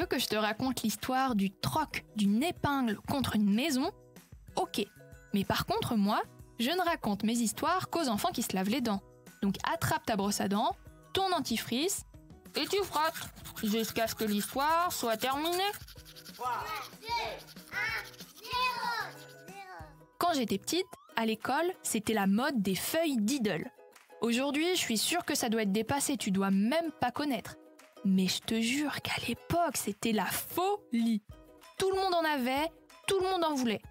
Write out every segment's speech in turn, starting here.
veux que je te raconte l'histoire du troc d'une épingle contre une maison? Ok, mais par contre moi, je ne raconte mes histoires qu'aux enfants qui se lavent les dents. Donc attrape ta brosse à dents, ton dentifrice, et tu frottes, jusqu'à ce que l'histoire soit terminée. 3, 2, 1, 0. Quand j'étais petite, à l'école, c'était la mode des feuilles Diddle. Aujourd'hui, je suis sûre que ça doit être dépassé, tu dois même pas connaître. Mais je te jure qu'à l'époque, c'était la folie. Tout le monde en avait, tout le monde en voulait.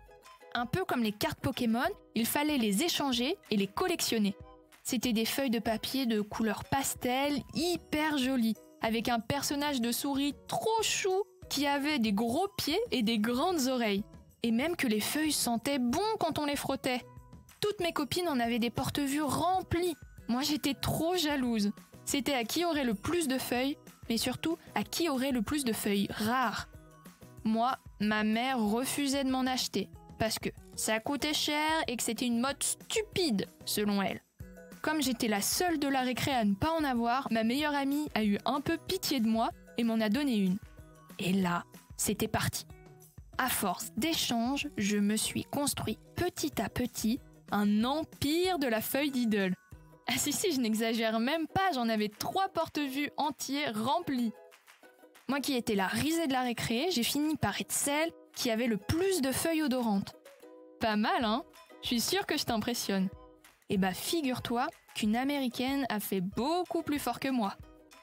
Un peu comme les cartes Pokémon, il fallait les échanger et les collectionner. C'était des feuilles de papier de couleur pastel, hyper jolies, avec un personnage de souris trop chou qui avait des gros pieds et des grandes oreilles. Et même que les feuilles sentaient bon quand on les frottait. Toutes mes copines en avaient des porte-vue remplis. Moi, j'étais trop jalouse. C'était à qui aurait le plus de feuilles, mais surtout à qui aurait le plus de feuilles rares. Moi, ma mère refusait de m'en acheter, parce que ça coûtait cher et que c'était une mode stupide, selon elle. Comme j'étais la seule de la récré à ne pas en avoir, ma meilleure amie a eu un peu pitié de moi et m'en a donné une. Et là, c'était parti. À force d'échanges, je me suis construit petit à petit un empire de la feuille Diddle. Ah si, je n'exagère même pas, j'en avais 3 porte-vues entiers remplis. Moi qui étais la risée de la récré, j'ai fini par être celle qui avait le plus de feuilles odorantes. Pas mal, hein? Je suis sûre que je t'impressionne. Eh bah figure-toi qu'une Américaine a fait beaucoup plus fort que moi.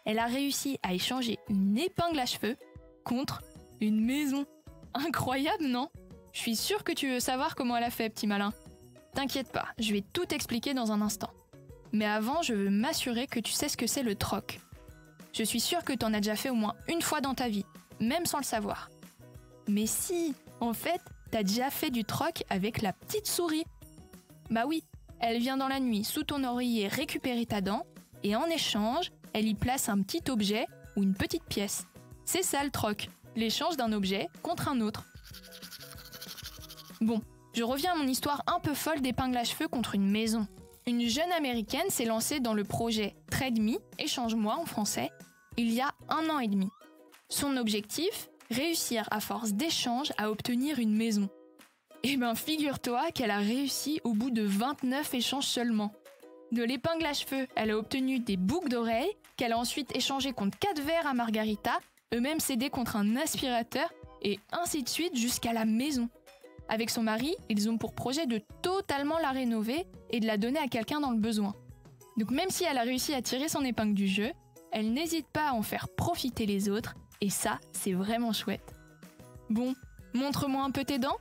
Elle a réussi à échanger une épingle à cheveux contre une maison. Incroyable, non? Je suis sûre que tu veux savoir comment elle a fait, petit malin. T'inquiète pas, je vais tout expliquer dans un instant. Mais avant, je veux m'assurer que tu sais ce que c'est le troc. Je suis sûre que t'en as déjà fait au moins une fois dans ta vie, même sans le savoir. Mais si, en fait, t'as déjà fait du troc avec la petite souris. Bah oui, elle vient dans la nuit sous ton oreiller récupérer ta dent, et en échange, elle y place un petit objet ou une petite pièce. C'est ça le troc, l'échange d'un objet contre un autre. Bon, je reviens à mon histoire un peu folle d'épingle à cheveux contre une maison. Une jeune américaine s'est lancée dans le projet Trade Me, échange-moi en français, il y a 1 an et demi. Son objectif, réussir à force d'échanges à obtenir une maison. Eh ben figure-toi qu'elle a réussi au bout de 29 échanges seulement. De l'épingle à cheveux, elle a obtenu des boucles d'oreilles qu'elle a ensuite échangées contre 4 verres à Margarita, eux-mêmes cédés contre un aspirateur et ainsi de suite jusqu'à la maison. Avec son mari, ils ont pour projet de totalement la rénover et de la donner à quelqu'un dans le besoin. Donc même si elle a réussi à tirer son épingle du jeu, elle n'hésite pas à en faire profiter les autres et ça, c'est vraiment chouette. Bon, montre-moi un peu tes dents.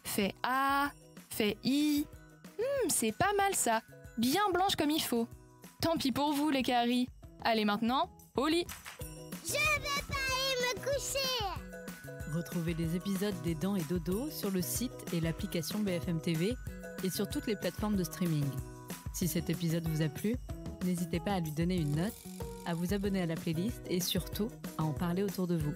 Fais A, fais I. C'est pas mal ça, bien blanche comme il faut. Tant pis pour vous les caries. Allez maintenant, au lit. Je vais pas aller me coucher. Retrouvez les épisodes des Dents et Dodo sur le site et l'application BFM TV et sur toutes les plateformes de streaming. Si cet épisode vous a plu, n'hésitez pas à lui donner une note, à vous abonner à la playlist et surtout à en parler autour de vous.